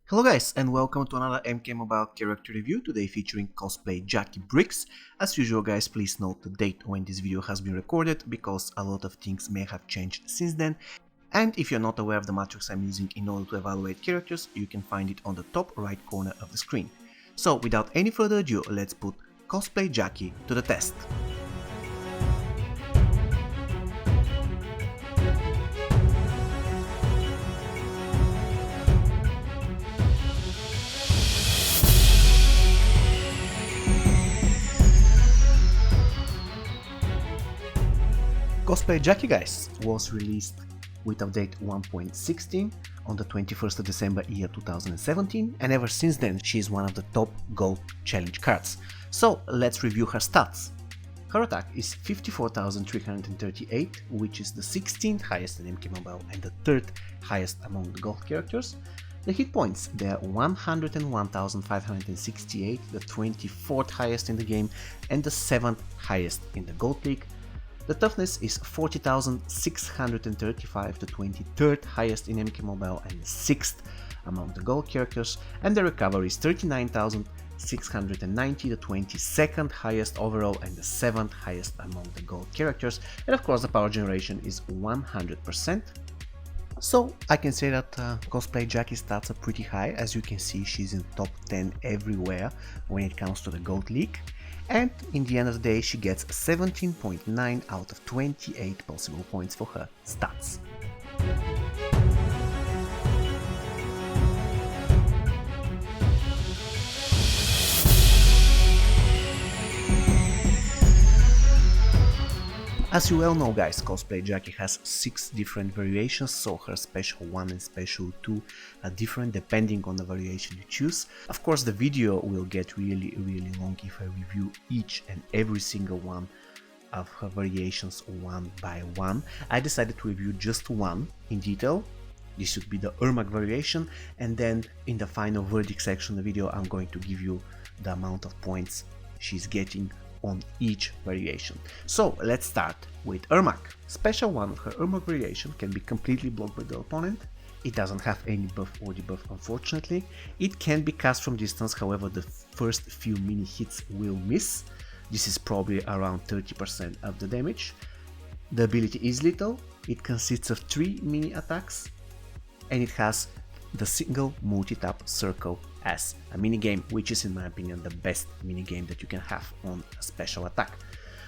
Hello guys and welcome to another MK Mobile character review, today featuring Cosplay Jacqui bricks. As usual guys, please note the date when this video has been recorded because a lot of things may have changed since then. And if you're not aware of the matrix I'm using in order to evaluate characters, you can find it on the top right corner of the screen. So without any further ado, let's put Cosplay Jacqui to the test. Cosplay Jacqui guys was released with update 1.16 on the 21st of December year 2017, and ever since then she is one of the top gold challenge cards. So let's review her stats. Her attack is 54,338, which is the 16th highest in MK Mobile and the 3rd highest among the gold characters. The hit points, they are 101,568, the 24th highest in the game and the 7th highest in the gold league. The toughness is 40,635, the 23rd highest in MK Mobile and the 6th among the gold characters, and the recovery is 39,690, the 22nd highest overall and the 7th highest among the gold characters, and of course the power generation is 100%. So I can say that Cosplay Jacqui stats are pretty high. As you can see, she's in top 10 everywhere when it comes to the gold league. And in the end of the day, she gets 17.9 out of 28 possible points for her stats. As you well know guys, Cosplay Jacqui has 6 different variations, so her special 1 and special 2 are different depending on the variation you choose. Of course the video will get really long if I review each and every single one of her variations one by one. I decided to review just one in detail. This should be the Ermac variation, and then in the final verdict section of the video I'm going to give you the amount of points she's getting on each variation. So let's start with Ermac. Special 1 of her Ermac variation can be completely blocked by the opponent. It doesn't have any buff or debuff unfortunately. It can be cast from distance, however the first few mini hits will miss. This is probably around 30% of the damage. The ability is lethal. It consists of 3 mini attacks and it has the single multi-tap circle as a minigame, which is in my opinion the best minigame that you can have on a special attack.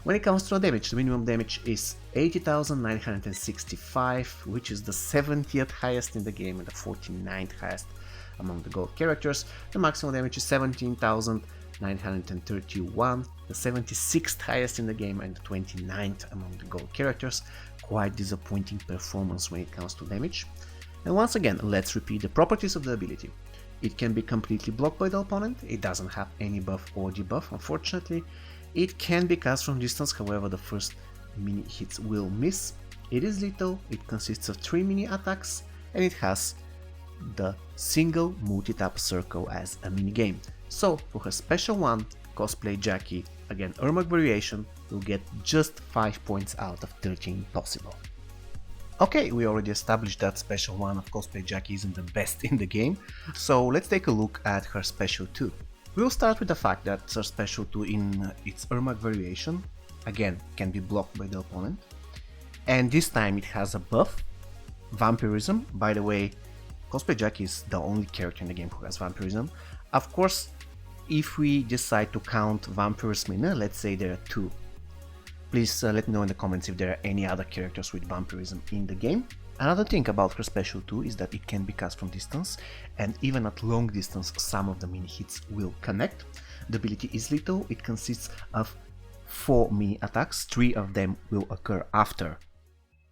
When it comes to the damage, the minimum damage is 80,965, which is the 70th highest in the game and the 49th highest among the gold characters. The maximum damage is 17,931, the 76th highest in the game and the 29th among the gold characters. Quite disappointing performance when it comes to damage. And once again, let's repeat the properties of the ability. It can be completely blocked by the opponent, it doesn't have any buff or debuff unfortunately. It can be cast from distance, however the first mini hits will miss. It is lethal, it consists of 3 mini attacks, and it has the single multi-tap circle as a mini game. So for her special 1, Cosplay Jacqui, again Ermac variation, will get just 5 points out of 13 possible. Okay, we already established that special 1 of Cosplay Jacqui isn't the best in the game, so let's take a look at her special 2. We'll start with the fact that her special 2 in its Ermac variation, again, can be blocked by the opponent, and this time it has a buff, Vampirism. By the way, Cosplay Jacqui is the only character in the game who has Vampirism. Of course, if we decide to count Vampirism in, let's say there are 2. Please let me know in the comments if there are any other characters with Vampirism in the game. Another thing about her special 2 is that it can be cast from distance, and even at long distance some of the mini hits will connect. The ability is lethal, it consists of 4 mini attacks, 3 of them will occur after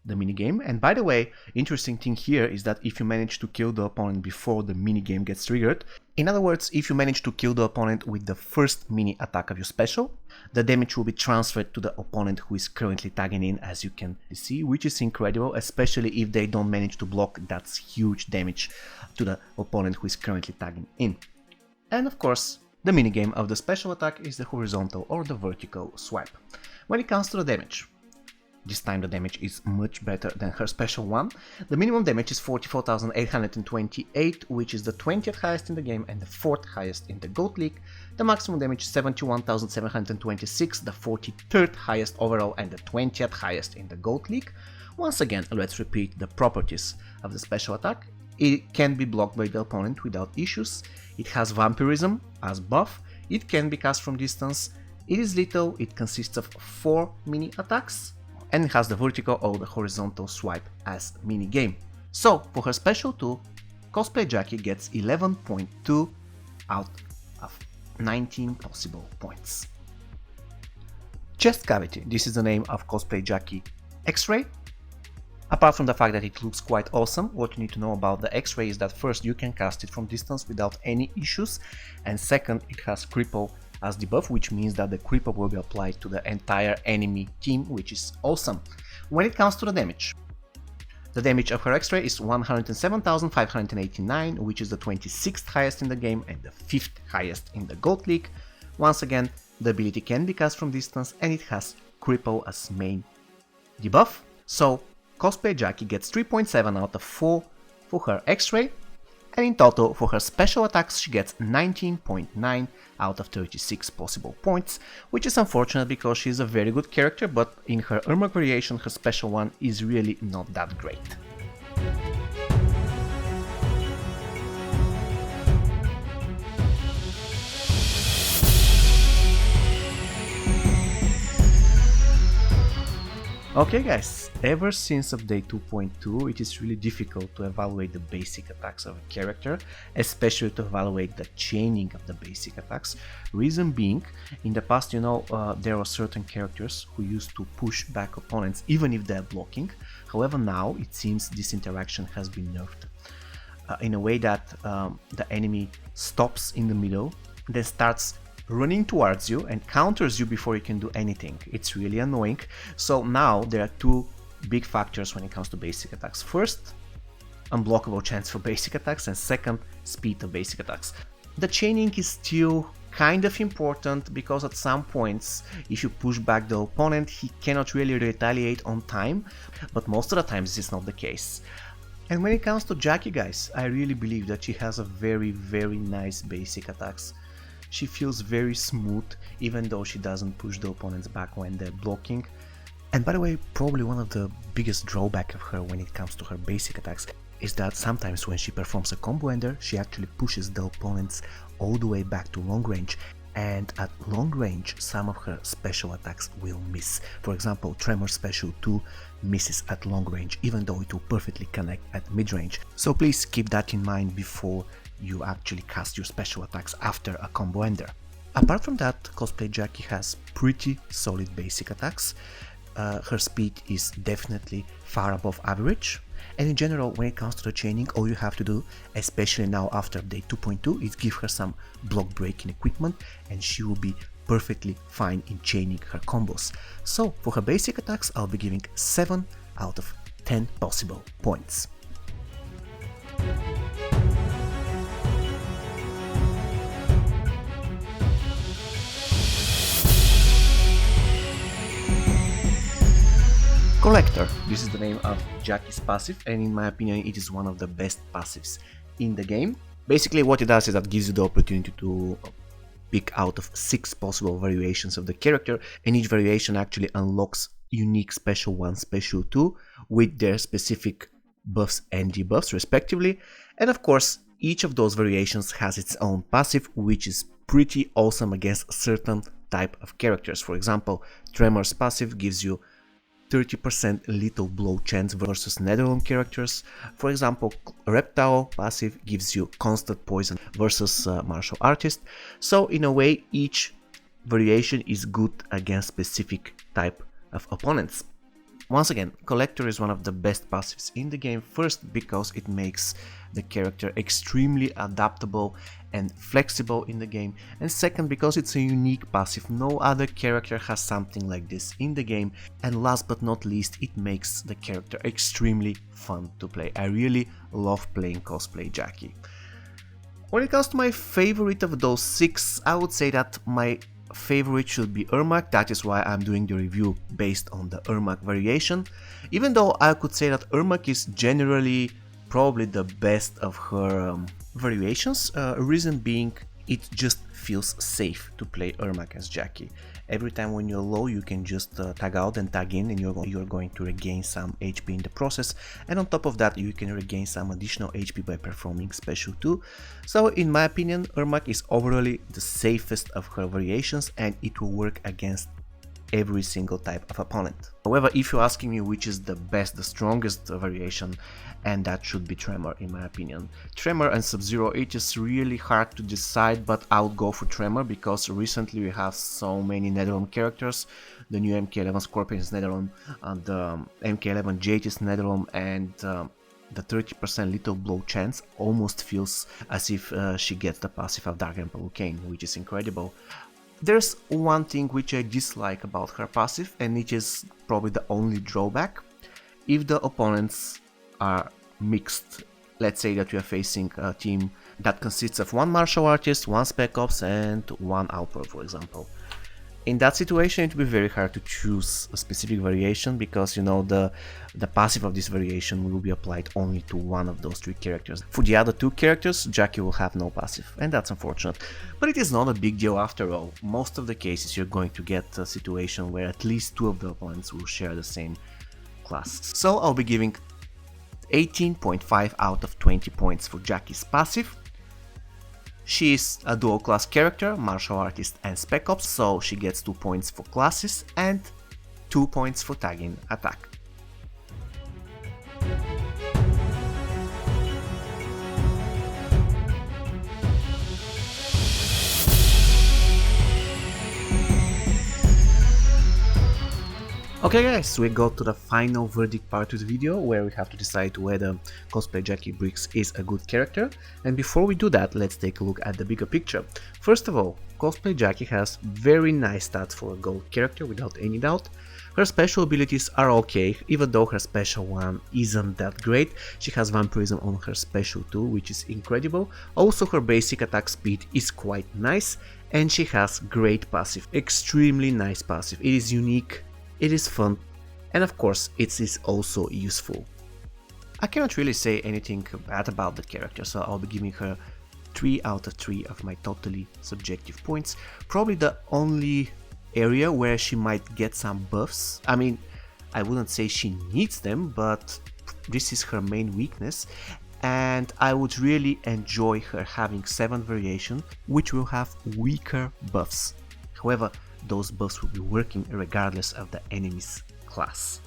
the minigame. And by the way, interesting thing here is that if you manage to kill the opponent before the minigame gets triggered, in other words, if you manage to kill the opponent with the first mini attack of your special, the damage will be transferred to the opponent who is currently tagging in, as you can see, which is incredible, especially if they don't manage to block. That's huge damage to the opponent who is currently tagging in. And of course, the minigame of the special attack is the horizontal or the vertical swipe. When it comes to the damage, This time the damage is much better than her special one. The minimum damage is 44,828, which is the 20th highest in the game and the 4th highest in the GOAT League. The maximum damage is 71,726, the 43rd highest overall and the 20th highest in the GOAT League. Once again, let's repeat the properties of the special attack. It can be blocked by the opponent without issues. It has vampirism as buff. It can be cast from distance. It is lethal. It consists of 4 mini attacks. And it has the vertical or the horizontal swipe as mini game. So for her special 2, Kosplay Jacqui gets 11.2 out of 19 possible points. Chest Cavity, this is the name of Kosplay Jacqui X-Ray. Apart from the fact that it looks quite awesome, what you need to know about the X-Ray is that first you can cast it from distance without any issues, and second it has Cripple as debuff, which means that the cripple will be applied to the entire enemy team, which is awesome. When it comes to the damage of her X-Ray is 107,589, which is the 26th highest in the game and the 5th highest in the GOAT League. Once again, the ability can be cast from distance and it has cripple as main debuff. So Kosplay Jacqui gets 3.7 out of 4 for her X-Ray. And in total, for her special attacks, she gets 19.9 out of 36 possible points, which is unfortunate because she is a very good character, but in her Ermac variation, her special one is really not that great. Okay guys, ever since update 2.2 it is really difficult to evaluate the basic attacks of a character, especially to evaluate the chaining of the basic attacks. Reason being, in the past, there are certain characters who used to push back opponents even if they're blocking. However, now it seems this interaction has been nerfed in a way that the enemy stops in the middle, then starts running towards you and counters you before you can do anything. It's really annoying. So now there are two big factors when it comes to basic attacks. First, unblockable chance for basic attacks, and second, speed of basic attacks. The chaining is still kind of important because at some points, if you push back the opponent, he cannot really retaliate on time, but most of the times this is not the case. And when it comes to Jacqui, guys, I really believe that she has a very nice basic attacks. She feels very smooth, even though she doesn't push the opponents back when they're blocking. And by the way, probably one of the biggest drawback of her when it comes to her basic attacks is that sometimes when she performs a combo ender, she actually pushes the opponents all the way back to long range. And at long range, some of her special attacks will miss. For example, Tremor Special 2 misses at long range, even though it will perfectly connect at mid range. So please keep that in mind before you actually cast your special attacks after a combo ender. Apart from that, Kosplay Jacqui has pretty solid basic attacks. Her speed is definitely far above average, and in general, when it comes to the chaining, all you have to do, especially now after update 2.2, is give her some block breaking equipment and she will be perfectly fine in chaining her combos. So for her basic attacks, I'll be giving 7 out of 10 possible points. Collector, this is the name of Jacqui's passive, and in my opinion it is one of the best passives in the game. Basically what it does is that gives you the opportunity to pick out of 6 possible variations of the character, and each variation actually unlocks unique special 1, special 2 with their specific buffs and debuffs respectively, and of course each of those variations has its own passive, which is pretty awesome against certain type of characters. For example, Tremor's passive gives you 30% lethal blow chance versus Netherland characters. For example, Reptile passive gives you constant poison versus Martial Artist. So in a way, each variation is good against specific type of opponents. Once again, Collector is one of the best passives in the game, first because it makes the character extremely adaptable and flexible in the game, and second because it's a unique passive. No other character has something like this in the game, and last but not least, it makes the character extremely fun to play. I really love playing Kosplay Jacqui. When it comes to my favorite of those 6, I would say that my favorite should be Ermac. That is why I'm doing the review based on the Ermac variation. Even though I could say that Ermac is generally probably the best of her variations, reason being it just feels safe to play Ermac as Jacqui. Every time when you're low you can just tag out and tag in, and you're going to regain some HP in the process, and on top of that you can regain some additional HP by performing special too. So in my opinion, Ermac is overall the safest of her variations, and it will work against every single type of opponent. However, if you're asking me which is the best, the strongest variation, and that should be Tremor in my opinion. Tremor and Sub-Zero, it is really hard to decide, but I would go for Tremor because recently we have so many Netherrealm characters. The new MK11 Scorpion is Netherrealm, the MK11 Jade is Netherrealm, and the 30% Little Blow chance almost feels as if she gets the passive of Dark Emperor Lucane, which is incredible. There's one thing which I dislike about her passive, and it is probably the only drawback. If the opponents are mixed, let's say that we are facing a team that consists of one martial artist, one spec ops and one outlaw, for example. In that situation it will be very hard to choose a specific variation, because you know the passive of this variation will be applied only to one of those three characters. For the other two characters, Jacqui will have no passive, and that's unfortunate. But it is not a big deal after all. Most of the cases you're going to get a situation where at least two of the opponents will share the same class. So I'll be giving 18.5 out of 20 points for Jacqui's passive. She is a dual class character, martial artist and spec ops, so she gets 2 points for classes and 2 points for tagging attack. Okay guys, we got to the final verdict part of the video, where we have to decide whether Cosplay Jacqui Briggs is a good character. And before we do that, let's take a look at the bigger picture. First of all, Cosplay Jacqui has very nice stats for a gold character, without any doubt. Her special abilities are okay, even though her special one isn't that great. She has vampirism on her special too, which is incredible. Also her basic attack speed is quite nice, and she has great passive, extremely nice passive. It is unique, it is fun, and of course it is also useful. I cannot really say anything bad about the character, so I'll be giving her 3 out of 3 of my totally subjective points. Probably the only area where she might get some buffs. I mean, I wouldn't say she needs them, but this is her main weakness, and I would really enjoy her having 7 variations which will have weaker buffs. However, those buffs will be working regardless of the enemy's class.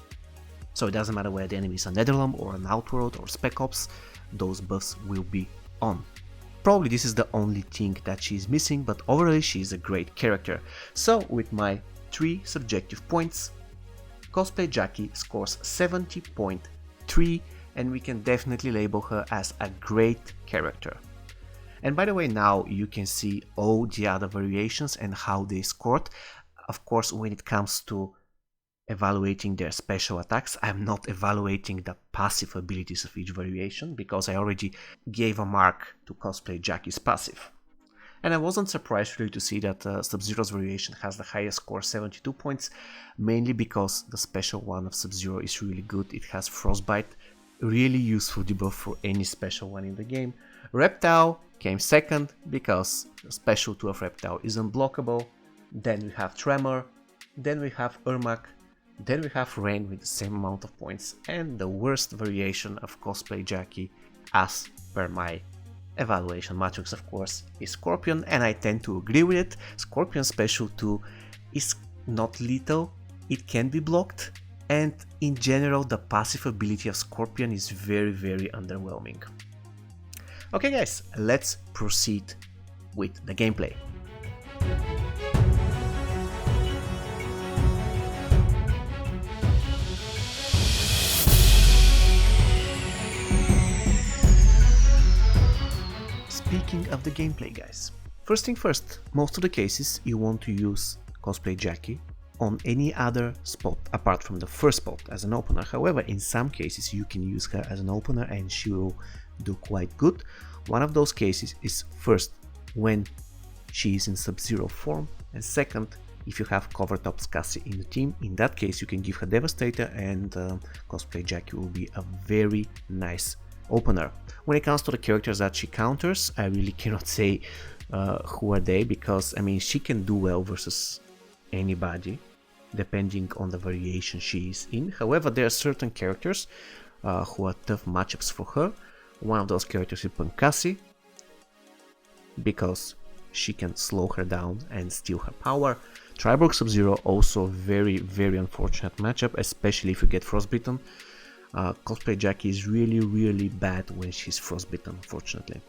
So it doesn't matter whether the enemy is a Netherrealm or an Outworld or Spec Ops, those buffs will be on. Probably this is the only thing that she is missing, but overall she is a great character. So with my 3 subjective points, Cosplay Jacqui scores 70.3, and we can definitely label her as a great character. And by the way, now you can see all the other variations and how they scored. Of course, when it comes to evaluating their special attacks, I'm not evaluating the passive abilities of each variation, because I already gave a mark to Cosplay Jacqui's passive. And I wasn't surprised really to see that Sub-Zero's variation has the highest score, 72 points, mainly because the special one of Sub-Zero is really good. It has Frostbite, really useful debuff for any special one in the game. Reptile came second because the special 2 of Reptile is unblockable. Then we have Tremor, then we have Ermac, then we have Rain with the same amount of points, and the worst variation of Cosplay Jacqui, as per my evaluation matrix of course, is Scorpion, and I tend to agree with it. Scorpion special 2 is not lethal, it can be blocked, and in general the passive ability of Scorpion is very underwhelming. Okay guys, let's proceed with the gameplay. Speaking of the gameplay guys, first thing first, most of the cases you want to use Cosplay Jacqui on any other spot apart from the first spot as an opener. However, in some cases you can use her as an opener and she will do quite good. One of those cases is first when she is in Sub-Zero form, And second, if you have covered up Cassie in the team, in that case you can give her Devastator, and Cosplay Jacqui will be a very nice opener. When it comes to the characters that she counters, I really cannot say who are they, because I mean, she can do well versus anybody depending on the variation she is in. However, there are certain characters who are tough matchups for her. One of those characters is Cassie, because she can slow her down and steal her power. Triborg Sub-Zero, also very unfortunate matchup, especially if you get frostbitten. Cosplay Jacqui is really bad when she's frostbitten, unfortunately.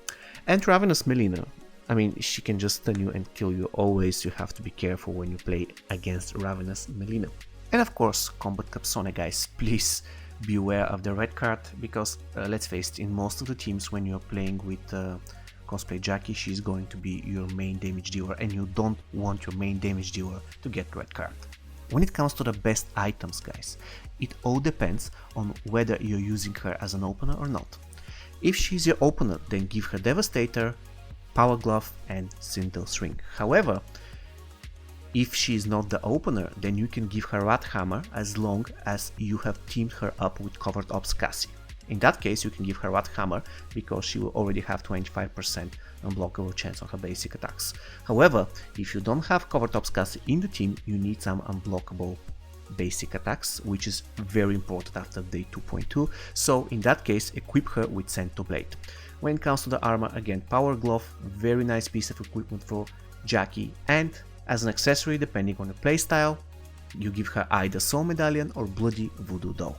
And Ravenous Melina, I mean, she can just stun you and kill you always. You have to be careful when you play against Ravenous Melina. And of course, Combat Cup Sonya, guys, please be aware of the red card, because let's face it, in most of the teams when you're playing with Cosplay Jacqui, she's going to be your main damage dealer, and you don't want your main damage dealer to get red card. When it comes to the best items, guys, it all depends on whether you're using her as an opener or not. If she's your opener, then give her Devastator, Power Glove and Sintel's Ring. However, if she's not the opener, then you can give her Rat Hammer as long as you have teamed her up with Covered Ops Cassie. In that case, you can give her Rat Hammer because she will already have 25% unblockable chance on her basic attacks. However, if you don't have Covered Ops Cassie in the team, you need some unblockable basic attacks, which is very important after day 2.2. So in that case, equip her with Cento Blade. When it comes to the armor, again, Power Glove, very nice piece of equipment for Jacqui, and as an accessory, depending on the playstyle, you give her either Soul Medallion or Bloody Voodoo Doll.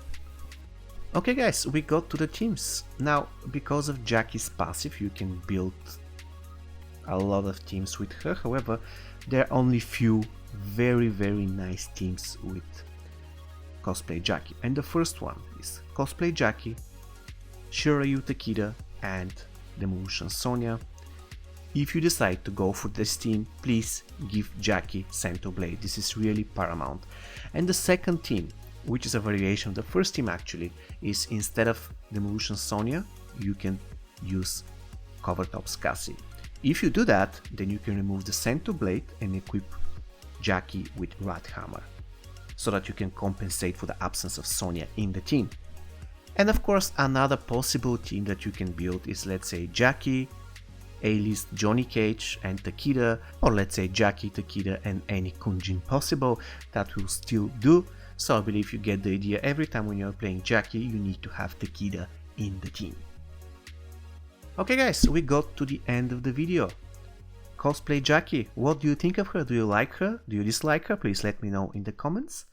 Okay guys, we got to the teams. Now, because of Jacqui's passive, you can build a lot of teams with her. However, there are only few very nice teams with Cosplay Jacqui. And the first one is Cosplay Jacqui, Shiryu Takeda and Demolition Sonya. If you decide to go for this team, please give Jacqui Cento Blade. This is really paramount. And the second team, which is a variation of the first team actually, is instead of Demolition Sonya, you can use Covered Ops Cassie. If you do that, then you can remove the Cento Blade and equip Jacqui with Rat Hammer, so that you can compensate for the absence of Sonya in the team. And of course, another possible team that you can build is, let's say, Jacqui, A-list Johnny Cage and Takeda, or let's say Jacqui, Takeda and any Kunjin possible. That will still do. So I believe you get the idea. Every time when you're playing Jacqui, you need to have Takeda in the team. Okay guys, we got to the end of the video. Cosplay Jacqui, what do you think of her? Do you like her? Do you dislike her? Please let me know in the comments.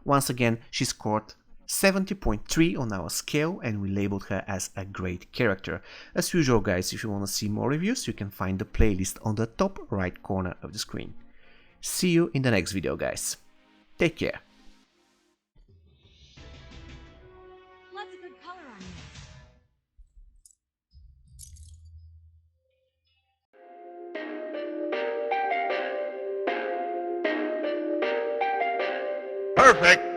Once again, she scored 70.3 on our scale, and we labeled her as a great character. As usual guys, if you want to see more reviews, you can find the playlist on the top right corner of the screen. See you in the next video guys. Take care. Lots of good color on this. Perfect.